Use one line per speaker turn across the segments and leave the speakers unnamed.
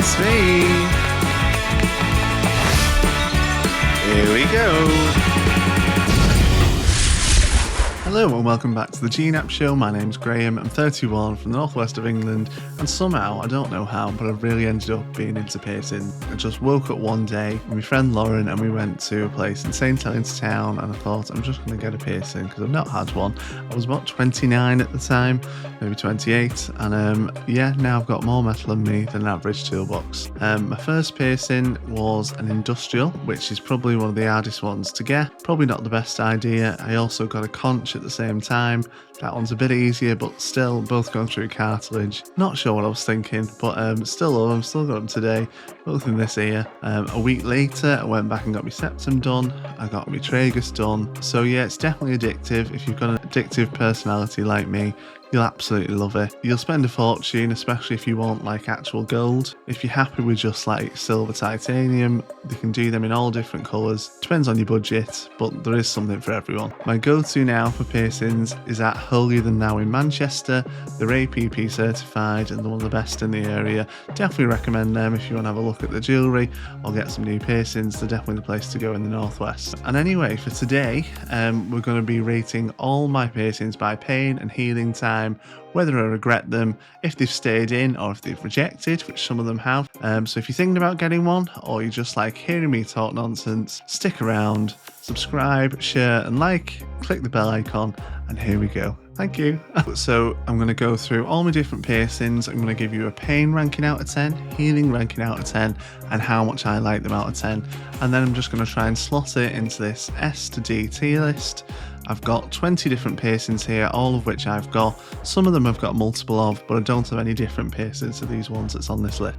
It's me. Here we go. Hello and welcome back to the GKNXXP Show. My name's Graeme. I'm 31 from the northwest of England, and somehow, I don't know how, but I've really ended up being into piercing. I just woke up one day with my friend Lauren and we went to a place in St Helens Town, and I thought I'm just going to get a piercing because I've not had one. I was about 29 at the time, maybe 28, and now I've got more metal in me than an average toolbox. My first piercing was an industrial, which is probably one of the hardest ones to get. Probably not the best idea. I also got a conch at the same time. That one's a bit easier, but still both going through cartilage. Not sure what I was thinking, but still love them, still got them today, both in this ear. A week later I went back and got my septum done, I got my tragus done. So yeah, it's definitely addictive. If you've got an addictive personality like me, you'll absolutely love it. You'll spend a fortune, especially if you want like actual gold. If you're happy with just like silver titanium, they can do them in all different colours. Depends on your budget, but there is something for everyone. My go-to now for piercings is at Holier Than Thou in Manchester. They're APP certified and they're one of the best in the area. Definitely recommend them if you want to have a look at the jewellery or get some new piercings. They're definitely the place to go in the northwest. And anyway, for today, we're going to be rating all my piercings by pain and healing time, whether I regret them, if they've stayed in or if they've rejected, which some of them have. So if you're thinking about getting one, or you just like hearing me talk nonsense, stick around, subscribe, share and like, click the bell icon, and here we go. Thank you. So I'm going to go through all my different piercings. I'm going to give you a pain ranking out of 10, healing ranking out of 10, and how much I like them out of 10. And then I'm just going to try and slot it into this S to D tier list. I've got 20 different piercings here, all of which I've got. Some of them I've got multiple of, but I don't have any different piercings to these ones that's on this list.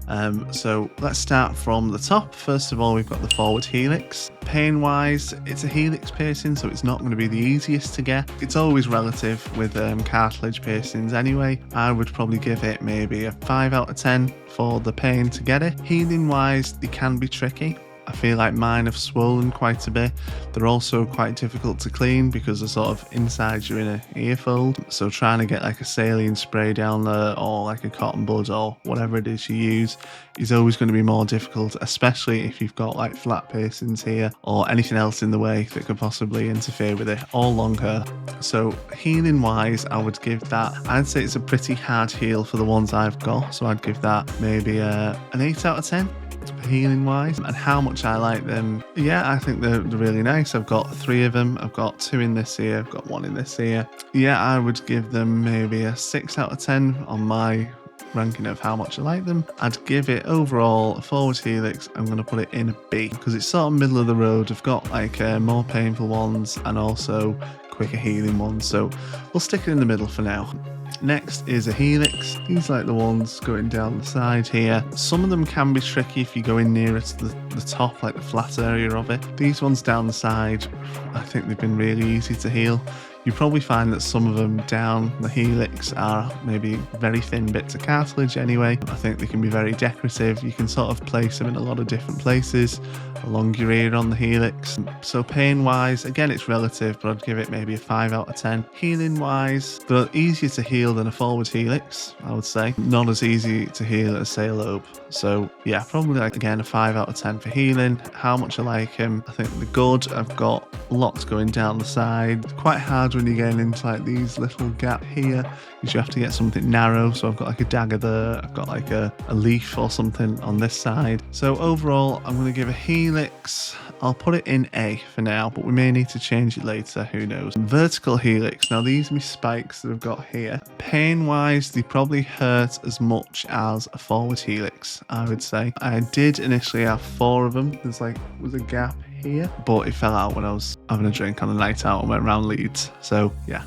So let's start from the top. First of all, we've got the forward helix. Pain wise, it's a helix piercing, so it's not going to be the easiest to get. It's always relative with cartilage piercings anyway. I would probably give it maybe a 5 out of 10 for the pain to get it. Healing wise, they can be tricky. I feel like mine have swollen quite a bit. They're also quite difficult to clean because they're sort of inside your inner ear fold. So trying to get like a saline spray down there or like a cotton bud or whatever it is you use is always going to be more difficult, especially if you've got like flat piercings here or anything else in the way that could possibly interfere with it, or long hair. So healing wise, I would give that, I'd say it's a pretty hard heal for the ones I've got. So I'd give that maybe an 8 out of 10. Healing wise. And how much I like them, yeah, I think they're really nice. I've got 3 of them. I've got 2 in this ear, I've got 1 in this ear. Yeah, I would give them maybe a 6 out of 10 on my ranking of how much I like them. I'd give it overall a forward helix, I'm going to put it in a B because it's sort of middle of the road. I've got like more painful ones and also quicker healing ones, so we'll stick it in the middle for now. Next is a helix. These are like the ones going down the side here. Some of them can be tricky if you go in nearer to the top, like the flat area of it. These ones down the side, I think they've been really easy to heal. You probably find that some of them down the helix are maybe very thin bits of cartilage anyway. I think they can be very decorative. You can sort of place them in a lot of different places along your ear on the helix. So pain wise, again it's relative, but I'd give it maybe a 5 out of 10. Healing wise, they're easier to heal than a forward helix, I would say. Not as easy to heal as say a lobe. So yeah, probably like again a 5 out of 10 for healing. How much I like them, I think they're good. I've got lots going down the side. Quite hard when you're getting into like these little gap here because you have to get something narrow. So I've got like a dagger there, I've got like a leaf or something on this side. So overall I'm going to give a helix, I'll put it in A for now, but we may need to change it later, who knows. Vertical helix, now these are my spikes that I've got here. Pain wise, they probably hurt as much as a forward helix, I would say. I did initially have 4 of them. There's like was a gap here, but it fell out when I was having a drink on a night out and went around Leeds. So yeah.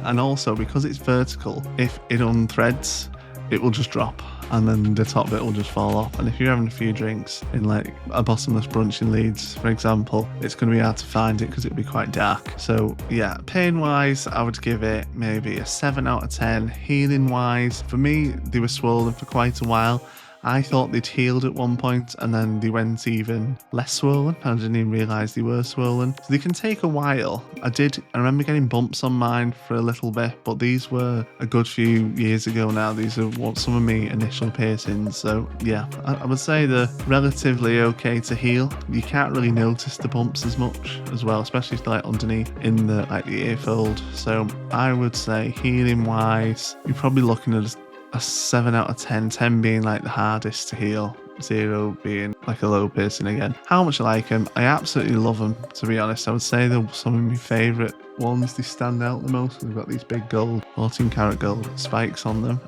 And also because it's vertical, if it unthreads, it will just drop and then the top bit will just fall off. And if you're having a few drinks in like a bottomless brunch in Leeds, for example, it's going to be hard to find it because it'll be quite dark. So yeah, pain wise, I would give it maybe a 7 out of 10. Healing wise, for me, they were swollen for quite a while. I thought they'd healed at one point and then they went even less swollen. I didn't even realise they were swollen. So they can take a while. I remember getting bumps on mine for a little bit, but these were a good few years ago now. These are some of my initial piercings. So yeah, I would say they're relatively okay to heal. You can't really notice the bumps as much as well, especially like underneath in the ear fold. So I would say healing wise, you're probably looking at a 7 out of 10, 10 being like the hardest to heal, 0 being like a low piercing again. How much I like them? I absolutely love them, to be honest. I would say they're some of my favourite ones. They stand out the most. They've got these big gold, 14 karat gold spikes on them.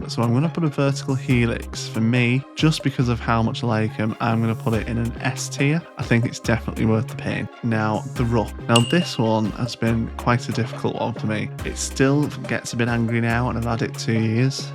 So I'm going to put a vertical helix. For me, just because of how much I like them, I'm going to put it in an S tier. I think it's definitely worth the pain. Now, the rook. Now, this one has been quite a difficult one for me. It still gets a bit angry now, and I've had it 2 years.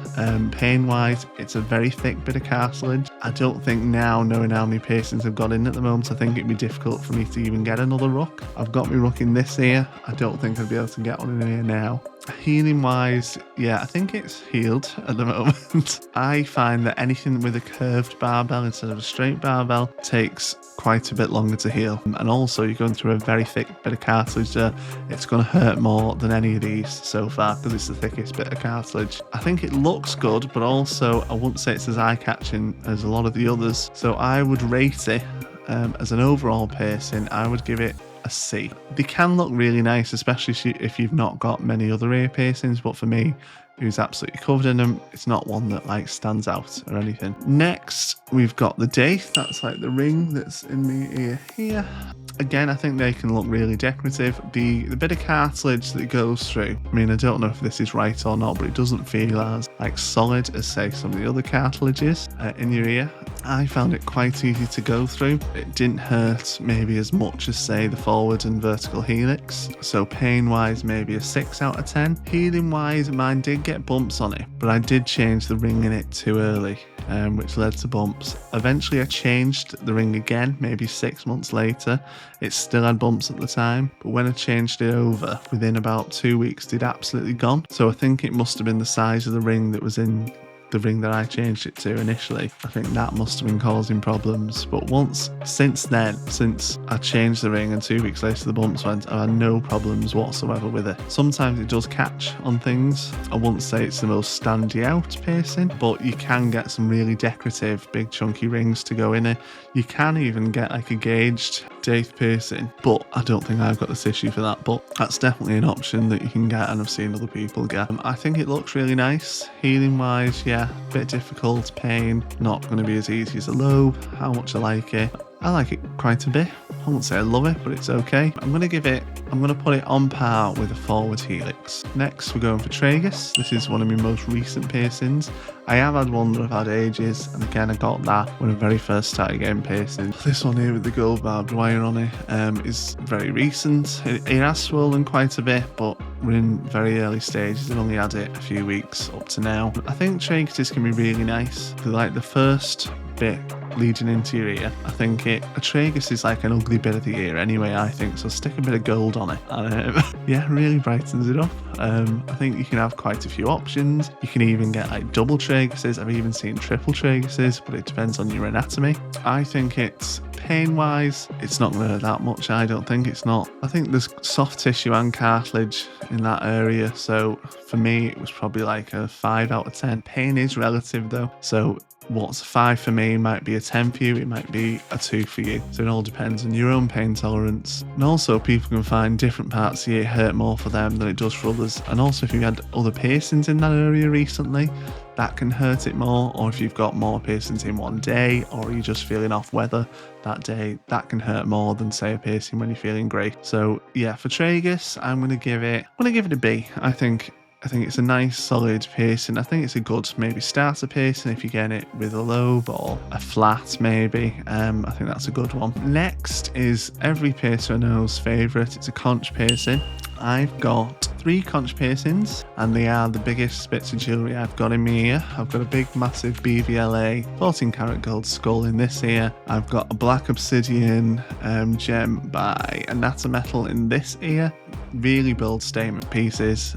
Pain-wise, it's a very thick bit of cartilage. I don't think now, knowing how many piercings I've got in at the moment, I think it'd be difficult for me to even get another rook. I've got my rook in this ear. I don't think I'd be able to get one in here now. Healing wise, yeah, I think it's healed at the moment. I find that anything with a curved barbell instead of a straight barbell takes quite a bit longer to heal. And also you're going through a very thick bit of cartilage there. It's going to hurt more than any of these so far because it's the thickest bit of cartilage. I think it looks good, but also I wouldn't say it's as eye-catching as a lot of the others. So I would rate it as an overall piercing. I would give it a C. They can look really nice, especially if you've not got many other ear piercings, but for me, who's absolutely covered in them, it's not one that like stands out or anything. Next, we've got the daith. That's like the ring that's in the ear here. Again, I think they can look really decorative. The bit of cartilage that goes through, I mean, I don't know if this is right or not, but it doesn't feel as like solid as say some of the other cartilages in your ear. I found it quite easy to go through. It didn't hurt maybe as much as say the forward and vertical helix. So pain wise, maybe a 6 out of 10. Healing wise, mine did get bumps on it, but I did change the ring in it too early, which led to bumps. Eventually I changed the ring again, maybe 6 months later. It still had bumps at the time, but when I changed it over, within about 2 weeks, they'd absolutely gone. So I think it must have been the size of the ring that was in the ring that I changed it to initially. I think that must have been causing problems. But since I changed the ring and 2 weeks later the bumps went, I had no problems whatsoever with it. Sometimes it does catch on things. I wouldn't say it's the most standy out piercing, but you can get some really decorative, big chunky rings to go in it. You can even get like a gauged daith piercing, but I don't think I've got this issue for that, but that's definitely an option that you can get and I've seen other people get. I think it looks really nice. Healing wise, yeah, a bit difficult. Pain, not going to be as easy as a lobe. How much I like it? I like it quite a bit. I won't say I love it, but it's okay. I'm going to put it on par with a forward helix. Next, we're going for tragus. This is one of my most recent piercings. I have had one that I've had ages, and again, I got that when I very first started getting piercings. This one here with the gold barbed wire on it is very recent. It has swollen quite a bit, but we're in very early stages. I've only had it a few weeks up to now. I think traguses can be really nice. They're like the first bit leading into your ear. I think a tragus is like an ugly bit of the ear anyway, I think, so stick a bit of gold on it and yeah, really brightens it up. I think you can have quite a few options. You can even get like double traguses. I've even seen triple traguses, but it depends on your anatomy. I think it's pain wise, it's not going to hurt that much. I don't think it's not. I think there's soft tissue and cartilage in that area, so for me it was probably like a 5 out of 10. Pain is relative though, so what's a 5 for me might be a 10 for you, it might be a 2 for you. So it all depends on your own pain tolerance. And also people can find different parts of the ear hurt more for them than it does for others. And also if you've had other piercings in that area recently, that can hurt it more. Or if you've got more piercings in one day, or you're just feeling off weather that day, that can hurt more than say a piercing when you're feeling great. So yeah, for tragus, I'm going to give it a B. I think it's a nice solid piercing. I think it's a good maybe starter piercing if you get it with a lobe or a flat maybe. I think that's a good one. Next is every piercer I know's favourite. It's a conch piercing. I've got 3 conch piercings and they are the biggest bits of jewellery I've got in my ear. I've got a big massive BVLA 14 karat gold skull in this ear. I've got a black obsidian gem by Anatometal in this ear. Really bold statement pieces.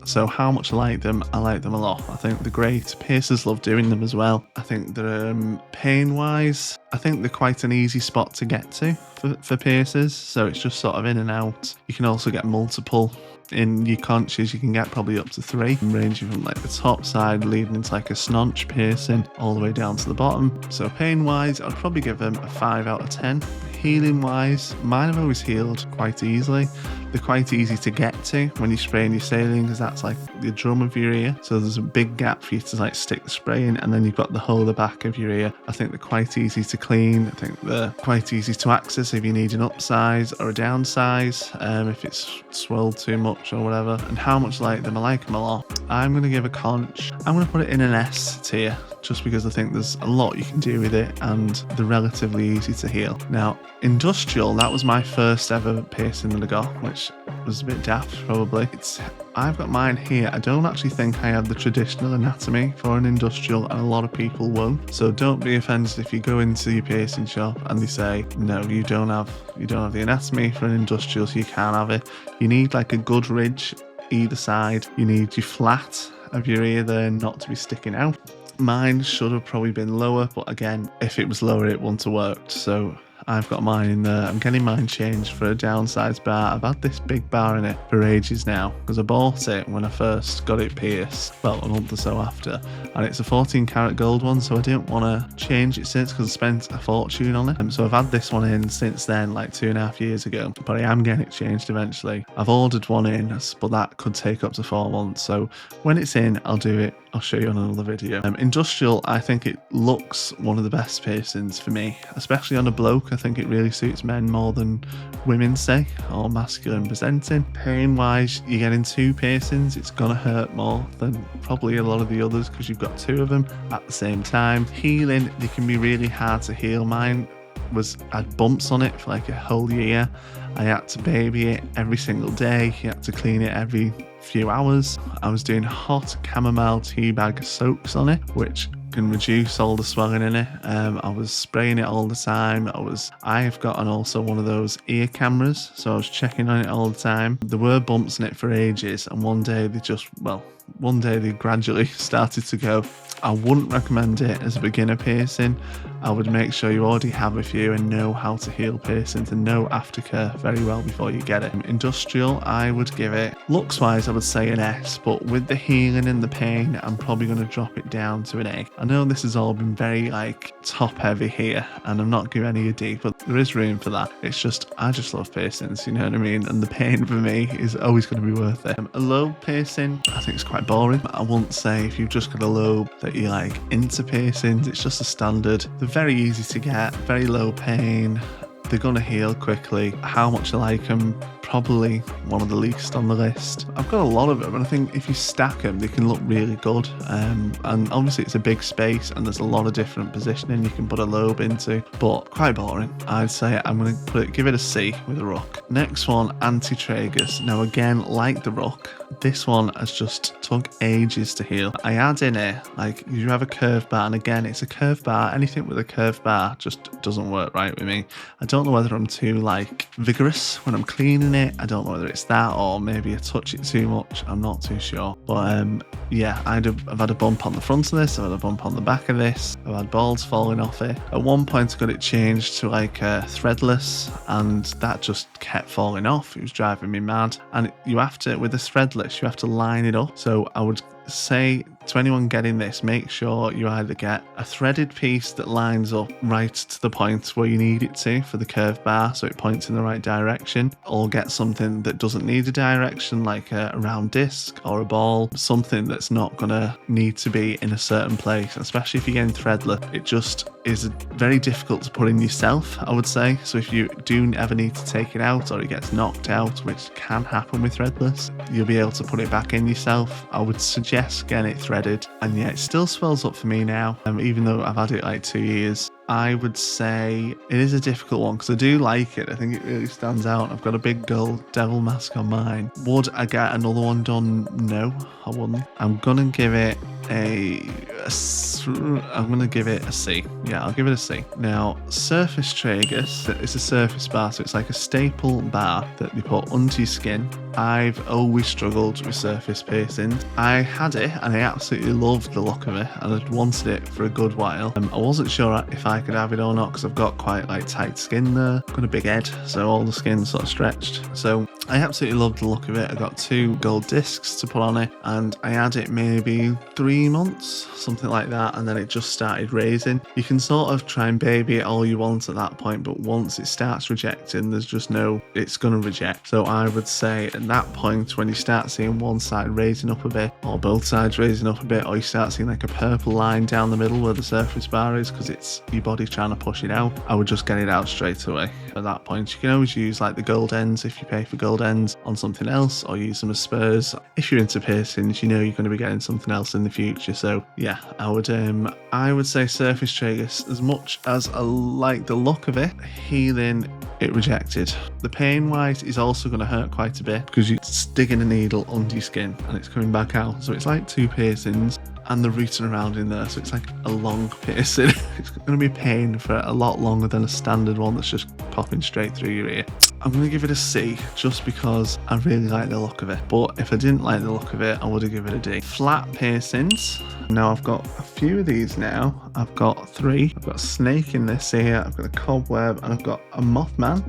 So how much I like them a lot. I think they're great. Piercers love doing them as well. I think they're pain wise, I think they're quite an easy spot to get to for piercers. So it's just sort of in and out. You can also get multiple. In your conches, you can get probably up to 3, ranging from like the top side leading into like a snonch piercing all the way down to the bottom. So pain wise, I'd probably give them a 5 out of 10. Healing wise, mine have always healed quite easily. They're quite easy to get to when you're spraying your saline, because that's like the drum of your ear. So there's a big gap for you to like stick the spray in, and then you've got the whole of the back of your ear. I think they're quite easy to clean. I think they're quite easy to access if you need an upsize or a downsize, if it's swelled too much or whatever. And how much I like them a lot. I'm going to give a conch. I'm going to put it in an S tier, just because I think there's a lot you can do with it and they're relatively easy to heal. Now, industrial, that was my first ever piercing that I got, which was a bit daft probably. I've got mine here. I don't actually think I have the traditional anatomy for an industrial, and a lot of people won't. So don't be offended if you go into your piercing shop and they say, no, you don't have the anatomy for an industrial, so you can't have it. You need like a good ridge either side. You need your flat of your ear there not to be sticking out. Mine should have probably been lower, but again, if it was lower, it wouldn't have worked. So I've got mine in there. I'm getting mine changed for a downsized bar. I've had this big bar in it for ages now, because I bought it when I first got it pierced, well, a month or so after, and it's a 14 karat gold one, so I didn't want to change it since, because I spent a fortune on it. So I've had this one in since then, like 2.5 years ago, but I am getting it changed eventually. I've ordered one in, but that could take up to 4 months, so when it's in, I'll do it. I'll show you on another video. Industrial, I think it looks one of the best piercings for me, especially on a bloke. I think it really suits men more than women, say, or masculine presenting. Pain wise, you're getting 2 piercings. It's gonna hurt more than probably a lot of the others, because you've got 2 of them at the same time. Healing, they can be really hard to heal. Mine had bumps on it for like a whole year. I had to baby it every single day. You had to clean it every few hours. I was doing hot chamomile tea bag soaks on it, which can reduce all the swelling in it. I was spraying it all the time. I've gotten also one of those ear cameras, so I was checking on it all the time. There were bumps in it for ages, and one day they gradually started to go. I wouldn't recommend it as a beginner piercing. I would make sure you already have a few and know how to heal piercings and know aftercare very well before you get it. Industrial, I would give it, looks wise, I would say an S, but with the healing and the pain, I'm probably going to drop it down to an A. I know this has all been very like top heavy here, and I'm not giving any D, but there is room for that. It's just, I just love piercings, you know what I mean? And the pain for me is always going to be worth it. A lobe piercing, I think it's quite boring. I wouldn't say if you've just got a lobe that you like into piercings. It's just a standard. They're very easy to get, very low pain. They're going to heal quickly. How much I like them, probably one of the least on the list. I've got a lot of them, and I think if you stack them, they can look really good. And obviously it's a big space, and there's a lot of different positioning you can put a lobe into, but quite boring. I'd say I'm going to give it a C with a rook. Next one, anti-tragus. Now again, like the rook, this one has just took ages to heal. I add in it, like you have a curved bar, and again, it's a curved bar. Anything with a curved bar just doesn't work right with me. I don't know whether I'm too like vigorous when I'm cleaning it. I don't know whether it's that, or maybe I touch it too much. I'm not too sure. But yeah, I've had a bump on the front of this. I've had a bump on the back of this. I've had balls falling off it. At one point I got it changed to like threadless, and that just kept falling off. It was driving me mad. And you have to, with the threadless, you have to line it up. So I would say to anyone getting this, make sure you either get a threaded piece that lines up right to the point where you need it to for the curved bar, so it points in the right direction, or get something that doesn't need a direction, like a round disc or a ball, something that's not gonna need to be in a certain place. Especially if you're getting threadless, it just is very difficult to put in yourself, I would say. So if you do ever need to take it out, or it gets knocked out, which can happen with threadless, you'll be able to put it back in yourself. I would suggest getting it threaded. And yeah, it still swells up for me now, even though I've had it like 2 years. I would say it is a difficult one, because I do like it. I think it really stands out. I've got a big gold devil mask on mine. Would I get another one done? No, I wouldn't. I'm gonna give it a I'm going to give it a C. Yeah, I'll give it a C. Now, surface tragus, it's a surface bar, so it's like a staple bar that you put under your skin. I've always struggled with surface piercings. I had it and I absolutely loved the look of it, and I'd wanted it for a good while. I wasn't sure if I could have it or not because I've got quite like tight skin there. I've got a big head, so all the skin's sort of stretched. So I absolutely loved the look of it. I got 2 gold discs to put on it, and I had it maybe 3 months, something like that, and then it just started raising. You can sort of try and baby it all you want at that point, but once it starts rejecting, there's just no, it's going to reject. So I would say at that point, when you start seeing one side raising up a bit, or both sides raising up a bit, or you start seeing like a purple line down the middle where the surface bar is because it's your body trying to push it out, I would just get it out straight away. At that point, you can always use like the gold ends if you pay for gold ends on something else, or use them as spurs. If you're into piercings, you know you're going to be getting something else in the future. So yeah, I would say surface tragus. As much as I like the look of it, healing, it rejected. The pain wise is also going to hurt quite a bit because you're digging a needle under your skin and it's coming back out. So it's like 2 piercings and they're rooting around in there, so it's like a long piercing. It's going to be pain for a lot longer than a standard one that's just popping straight through your ear. I'm going to give it a C just because I really like the look of it, but if I didn't like the look of it, I would have given it a D. Flat piercings. Now I've got a few of these now. I've got 3. I've got a snake in this here, I've got a cobweb, and I've got a mothman.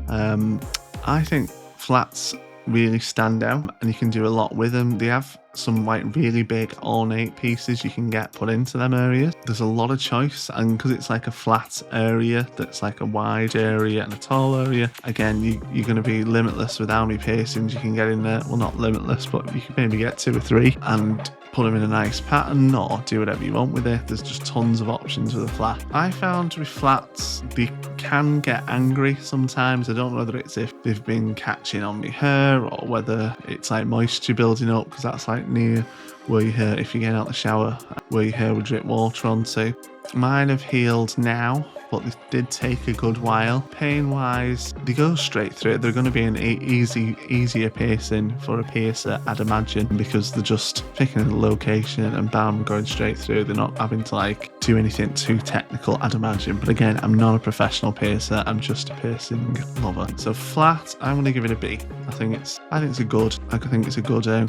I think flats really stand out and you can do a lot with them. They have some like really big ornate pieces you can get put into them areas. There's a lot of choice, and because it's like a flat area that's like a wide area and a tall area, again you're going to be limitless with how many piercings you can get in there. Well, not limitless, but you can maybe get 2 or 3 and put them in a nice pattern or do whatever you want with it. There's just tons of options with a flat. I found with flats, they can get angry sometimes. I don't know whether it's if they've been catching on my hair or whether it's like moisture building up, because that's like near where your hair, if you get out the shower, where your hair would drip water onto. Mine have healed now, but they did take a good while. Pain wise, they go straight through it. They're going to be an easier piercing for a piercer, I'd imagine, because they're just picking a location and bam, going straight through. They're not having to like do anything too technical, I'd imagine. But again, I'm not a professional piercer, I'm just a piercing lover. So flat, I'm going to give it a B. I think it's a good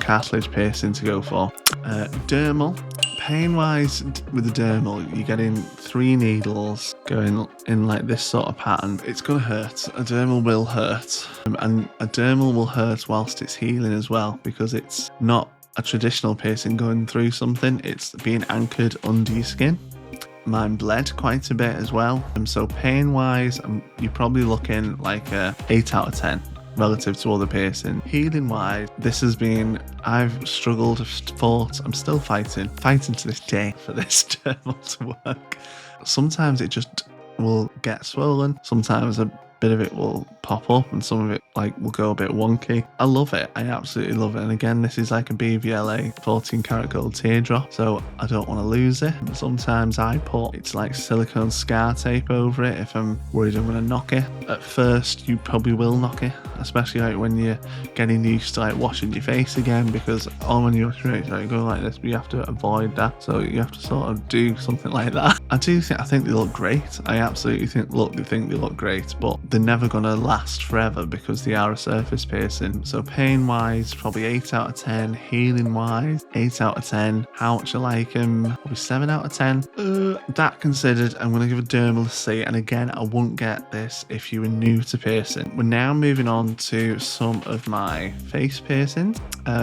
cartilage piercing to go for. Dermal. Pain wise, with the dermal, you're getting 3 needles going in like this sort of pattern. It's going to hurt. A dermal will hurt, and a dermal will hurt whilst it's healing as well, because it's not a traditional piercing going through something, it's being anchored under your skin. Mine bled quite a bit as well, so pain wise, you're probably looking like a 8 out of 10 relative to other piercing. Healing wise, I've struggled, I've fought, I'm still fighting to this day for this dermal to work. Sometimes it just will get swollen, sometimes a bit of it will pop up and some of it like will go a bit wonky. I love it, I absolutely love it. And again, this is like a BVLA 14 karat gold teardrop, so I don't want to lose it. But sometimes it's like silicone scar tape over it if I'm worried I'm going to knock it. At first you probably will knock it, especially like when you're getting used to like washing your face again, because when you wash your face, like go like this, but you have to avoid that, so you have to sort of do something like that. I think they look great. I absolutely think they look great, but they're never going to last forever because they are a surface piercing. So pain wise, probably 8 out of 10. Healing wise, 8 out of 10. How much I like them, probably 7 out of 10. That considered, I'm going to give a dermal a C. And again, I wouldn't get this if you were new to piercing. We're now moving on to some of my face piercings.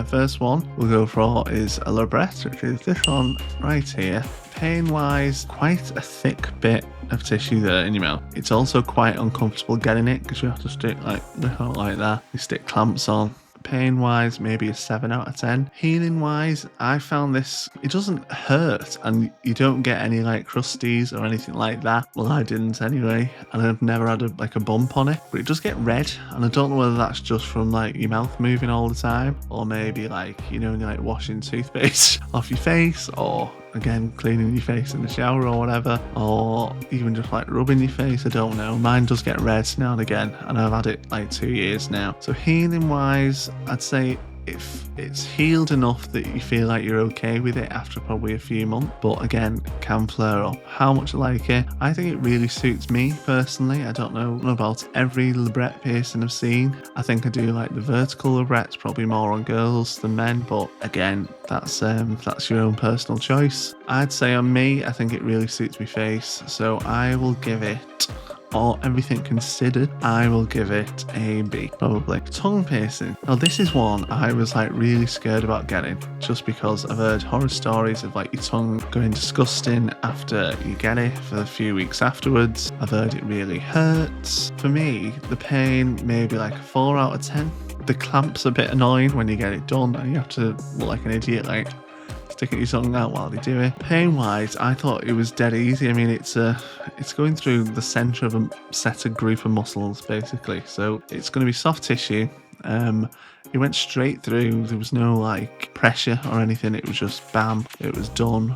First one we'll go for is a labret, which is this one right here. Pain wise, quite a thick bit of tissue there in your mouth. It's also quite uncomfortable getting it because you have to stick like that. You stick clamps on. Pain wise, maybe a 7 out of 10. Healing wise, I found this, it doesn't hurt and you don't get any like crusties or anything like that. Well, I didn't anyway, and I've never had a bump on it, but it does get red, and I don't know whether that's just from like your mouth moving all the time, or maybe like, when you're like washing toothpaste off your face, or again cleaning your face in the shower or whatever, or even just like rubbing your face. I don't know, mine does get red now and again, and I've had it like 2 years now. So healing wise, I'd say if it's healed enough that you feel like you're okay with it after probably a few months, but again, can flare up. How much I like it? I think it really suits me personally. I don't know about every labret piercing I've seen. I think I do like the vertical labrets, probably more on girls than men, but again, that's your own personal choice. I'd say on me, I think it really suits my face, so I will give it, or everything considered, I will give it a B, probably. Tongue piercing. Now this is one I was like really scared about getting, just because I've heard horror stories of like your tongue going disgusting after you get it for a few weeks afterwards. I've heard it really hurts. For me, the pain maybe like a 4 out of 10. The clamp's a bit annoying when you get it done and you have to look like an idiot, like sticking your tongue out while they do it. Pain wise, I thought it was dead easy. I mean, it's going through the center of a set of group of muscles basically, so it's going to be soft tissue. It went straight through. There was no like pressure or anything. It was just bam, it was done.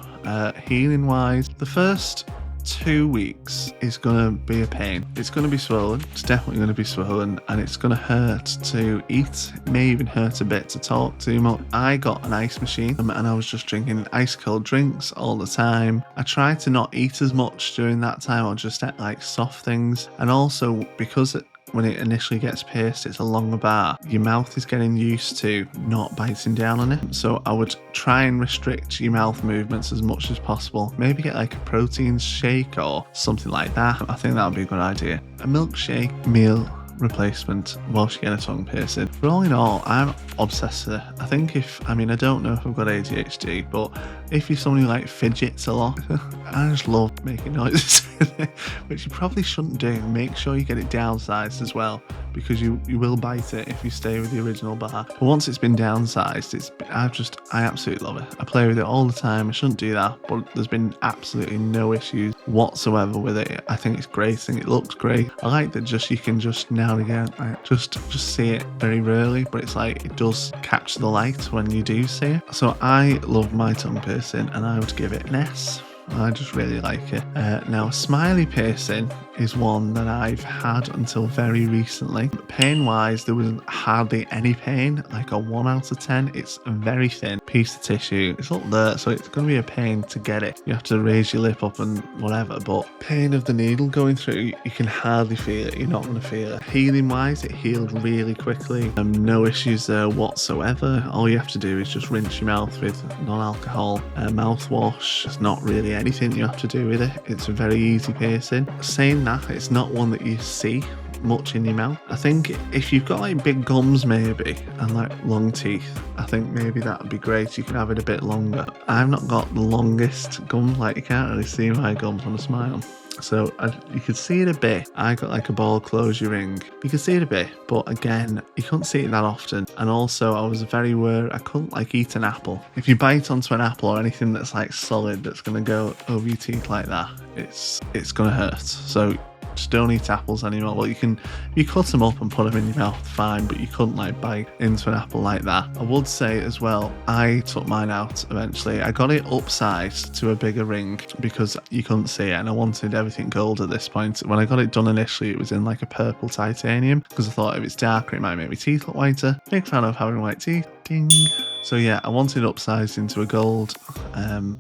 Healing wise, the first 2 weeks is gonna be a pain. It's gonna be swollen. It's definitely gonna be swollen, and it's gonna hurt to eat. It may even hurt a bit to talk too much. I got an ice machine, and I was just drinking ice cold drinks all the time. I tried to not eat as much during that time, or just eat like soft things. And also because when it initially gets pierced, it's a longer bar. Your mouth is getting used to not biting down on it. So I would try and restrict your mouth movements as much as possible. Maybe get like a protein shake or something like that. I think that would be a good idea. A milkshake meal replacement whilst you get a tongue piercing. But all in all, I'm obsessed with it. I think I don't know if I've got ADHD, but if you're somebody who like fidgets a lot, I just love making noises, which you probably shouldn't do. Make sure you get it downsized as well, because you will bite it if you stay with the original bar. But once it's been downsized, I absolutely love it. I play with it all the time. I shouldn't do that, but there's been absolutely no issues whatsoever with it. I think it's great. I think it looks great. I like that you can just now and again just see it very rarely, but it's like it does catch the light when you do see it. So I love my tongue piercing, and I would give it an S. I just really like it. Now, smiley piercing is one that I've had until very recently. Pain wise, there was hardly any pain, like a 1 out of 10. It's a very thin piece of tissue. It's up there, so it's going to be a pain to get it. You have to raise your lip up and whatever, but pain of the needle going through, you can hardly feel it. You're not going to feel it. Healing wise, it healed really quickly. No issues there whatsoever. All you have to do is just rinse your mouth with non-alcohol mouthwash. It's not really anything you have to do with it. It's a very easy piercing. Saying that, it's not one that you see much in your mouth. I think if you've got like big gums maybe and like long teeth, I think maybe that would be great. You can have it a bit longer. I've not got the longest gum, like you can't really see my gums on a smile. So you could see it a bit. I got like a ball closure ring. You could see it a bit, but again, you couldn't see it that often. And also I was very aware I couldn't like eat an apple. If you bite onto an apple or anything that's like solid that's going to go over your teeth like that, it's going to hurt. So just don't eat apples anymore. Well, you cut them up and put them in your mouth, fine, but you couldn't like bite into an apple like that. I would say as well, I took mine out eventually. I got it upsized to a bigger ring because you couldn't see it, and I wanted everything gold at this point. When I got it done initially, it was in like a purple titanium because I thought if it's darker, it might make my teeth look whiter. Big fan of having white teeth. Ding. So yeah, I wanted it upsized into a gold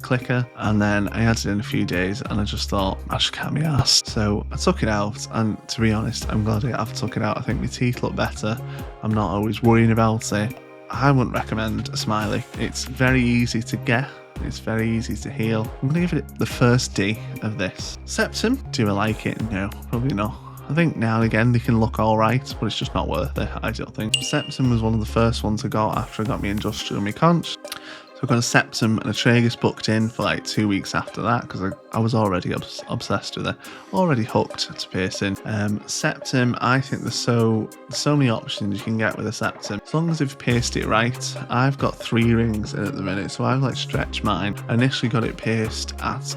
clicker, and then I had it in a few days, and I just thought I just can't be arsed. So I took it out, and to be honest, I'm glad I've took it out. I think my teeth look better. I'm not always worrying about it. I wouldn't recommend a smiley. It's very easy to get. It's very easy to heal. I'm going to give it the first D of this. Septum, do I like it? No, probably not. I think now and again they can look alright, but it's just not worth it, I don't think. Septum was one of the first ones I got after I got my industrial and my conch. So I got a septum and a tragus booked in for like 2 weeks after that because I was already obsessed with it, already hooked to piercing. Septum, I think there's so many options you can get with a septum. As long as you've pierced it right. I've got 3 rings in at the minute, so I've like stretched mine. I initially got it pierced at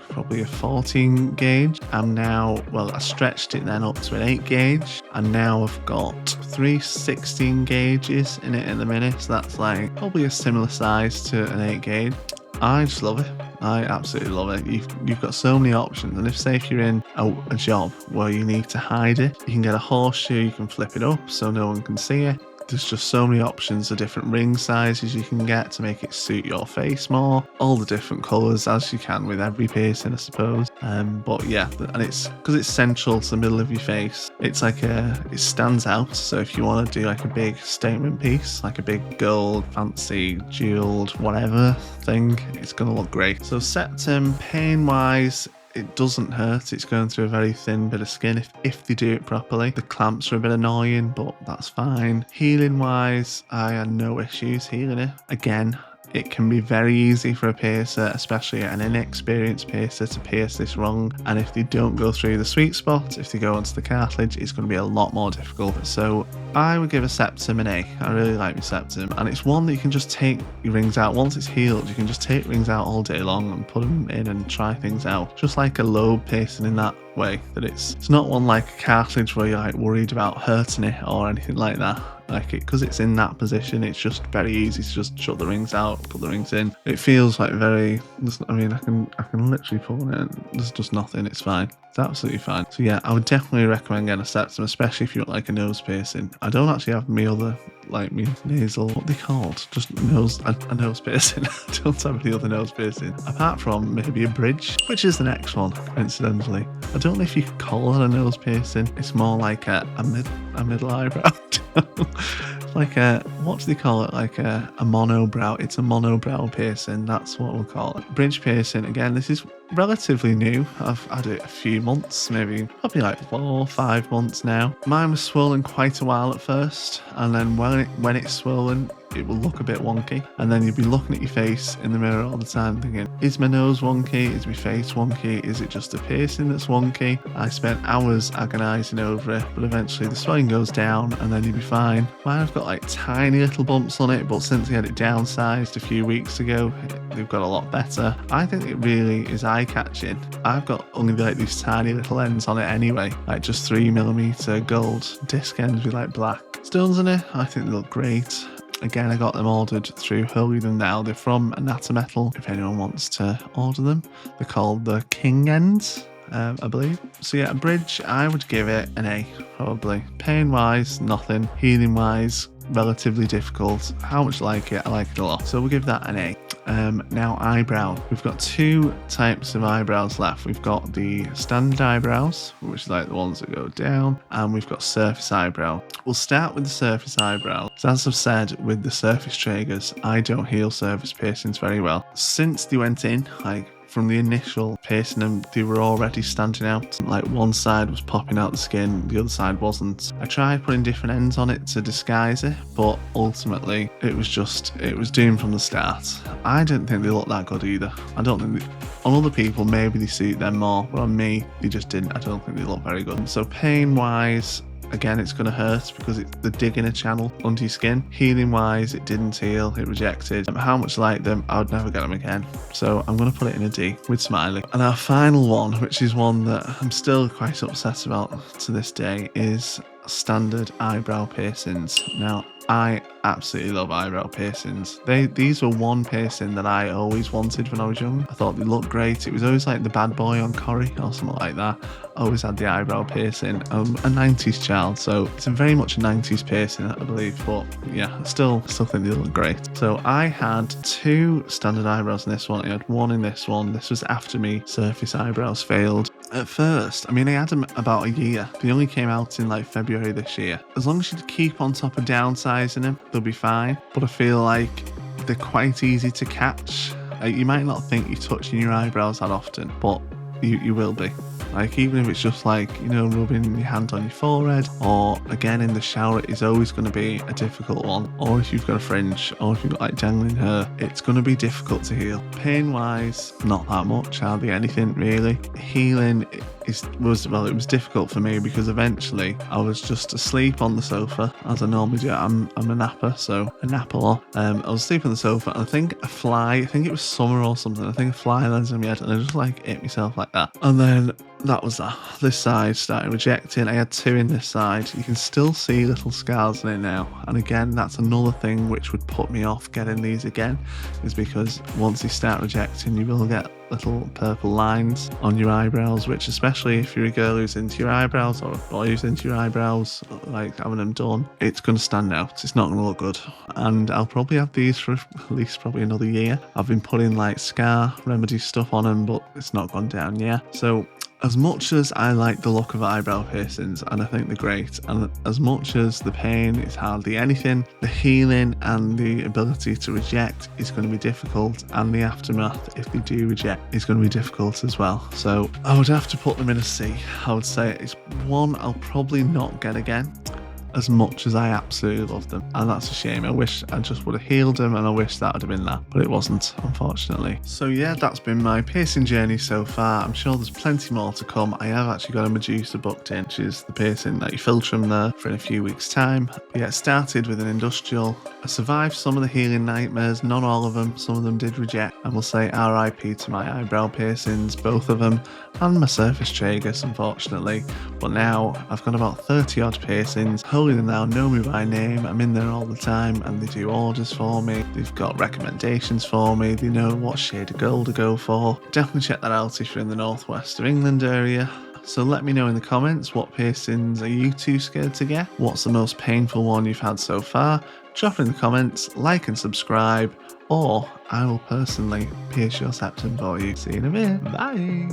probably a 14 gauge, and now, well, I stretched it then up to an 8 gauge, and now I've got 3 16 gauges in it at the minute, so that's like probably a similar size to an 8 gauge. I just love it. I absolutely love it. You've got so many options, and if you're in a job where you need to hide it, you can get a horseshoe, you can flip it up so no one can see it. There's just so many options of different ring sizes you can get to make it suit your face more. All the different colours as you can with every piercing, I suppose. But yeah, and it's because it's central to the middle of your face. It's like it stands out. So if you want to do like a big statement piece, like a big gold, fancy, jeweled, whatever thing, it's going to look great. So septum, pain wise, it doesn't hurt. It's going through a very thin bit of skin if they do it properly. The clamps are a bit annoying, but that's fine. Healing wise, I had no issues healing it. Again, it can be very easy for a piercer, especially an inexperienced piercer, to pierce this wrong. And if they don't go through the sweet spot, if they go onto the cartilage, it's going to be a lot more difficult. So I would give a septum an A. I really like my septum. And it's one that you can just take your rings out. Once it's healed, you can just take rings out all day long and put them in and try things out. Just like a lobe piercing in that way, that it's not one like a cartilage where you're like worried about hurting it or anything like that. Like it, because it's in that position, it's just very easy to just shut the rings out, put the rings in. It feels like very, I mean, I can literally put it in. There's just nothing, it's fine. It's absolutely fine. So yeah, I would definitely recommend getting a septum, especially if you want like a nose piercing. I don't actually have me other, like me nasal, what are they called? Just nose, a nose piercing. I don't have any other nose piercing. Apart from maybe a bridge, which is the next one, coincidentally. I don't know if you could call it a nose piercing. It's more like a middle eyebrow. Like a, what do they call it? Like a monobrow. It's a monobrow piercing. That's what we'll call it. Bridge piercing. Again, this is relatively new. I've had it a few months, maybe probably like 4 or 5 months now. Mine was swollen quite a while at first, and then when it's swollen, it will look a bit wonky, and then you'll be looking at your face in the mirror all the time thinking, is my nose wonky? Is my face wonky? Is it just a piercing that's wonky? I spent hours agonising over it, but eventually the swelling goes down and then you'll be fine. Mine have got like tiny little bumps on it, but since I had it downsized a few weeks ago, they've got a lot better. I think it really is eye-catching. I've got only like these tiny little ends on it anyway, like just 3mm gold disc ends with like black stones in it. I think they look great. Again, I got them ordered through Holier Than Thou. They're from Anatometal, if anyone wants to order them. They're called the King Ends, I believe. So yeah, a bridge, I would give it an A, probably. Pain-wise, nothing. Healing-wise, relatively difficult. How much I like it? I like it a lot. So we'll give that an A. Now eyebrow. We've got 2 types of eyebrows left. We've got the standard eyebrows, which is like the ones that go down, and we've got surface eyebrow. We'll start with the surface eyebrow. So as I've said, with the surface traegers, I don't heal surface piercings very well. Since they went in, like from the initial piercing them, they were already standing out. Like one side was popping out the skin, the other side wasn't. I tried putting different ends on it to disguise it, but ultimately it was doomed from the start. I didn't think they looked that good either. I don't think on other people, maybe they suit them more, but on me, they just didn't. I don't think they look very good. So pain wise, again, it's going to hurt because they're digging a channel under your skin. Healing wise, it didn't heal, it rejected. How much I like them, I would never get them again. So I'm going to put it in a D with smiling. And our final one, which is one that I'm still quite upset about to this day, is standard eyebrow piercings. Now, I absolutely love eyebrow piercings. These were one piercing that I always wanted when I was young. I thought they looked great. It was always like the bad boy on Corrie or something like that. I always had the eyebrow piercing. I'm a 90s child, so it's very much a 90s piercing, I believe. But yeah, I still think they look great. So I had 2 standard eyebrows in this one. I had 1 in this one. This was after me surface eyebrows failed. At first, I mean, I had them about a year. They only came out in like February this year. As long as you keep on top of downsizing them, they'll be fine. But I feel like they're quite easy to catch. You might not think you're touching your eyebrows that often, but you will be. Like, even if it's just like, you know, rubbing your hand on your forehead, or again in the shower, it's always going to be a difficult one. Or if you've got a fringe, or if you've got like dangling hair, it's going to be difficult to heal. Pain wise, not that much, hardly anything really. Healing it was difficult for me because eventually I was just asleep on the sofa, as I normally do. I'm a napper, so I nap a lot. I was asleep on the sofa, and I think it was summer or something, I think a fly landed on my head, and I just like hit myself like that. And then that was that. This side started rejecting. I had 2 in this side. You can still see little scars in it now. And again, that's another thing which would put me off getting these again, is because once they start rejecting, you will get little purple lines on your eyebrows, which, especially if you're a girl who's into your eyebrows or a boy who's into your eyebrows, like having them done, it's going to stand out. It's not going to look good. And I'll probably have these for at least probably another year. I've been putting like scar remedy stuff on them, but it's not gone down yet. So as much as I like the look of eyebrow piercings and I think they're great, and as much as the pain is hardly anything, the healing and the ability to reject is going to be difficult, and the aftermath, if they do reject, is going to be difficult as well. So I would have to put them in a C. I would say it's one I'll probably not get again, as much as I absolutely love them, and that's a shame. I wish I just would have healed them, and I wish that would have been that, but it wasn't, unfortunately. So yeah, that's been my piercing journey so far. I'm sure there's plenty more to come. I have actually got a Medusa booked in, which is the piercing that you filter them there for in a few weeks' time. But yeah, it started with an industrial. I survived some of the healing nightmares, not all of them. Some of them did reject, and we'll say RIP to my eyebrow piercings, both of them, and my surface tragus, unfortunately. But now I've got about 30 odd piercings. Holier Than Thou know me by name. I'm in there all the time, and they do orders for me. They've got recommendations for me. They know what shade of gold to go for. Definitely check that out if you're in the northwest of England area. So let me know in the comments, what piercings are you too scared to get? What's the most painful one you've had so far? Drop in the comments, like and subscribe, or I will personally pierce your septum for you. See you in a bit. Bye.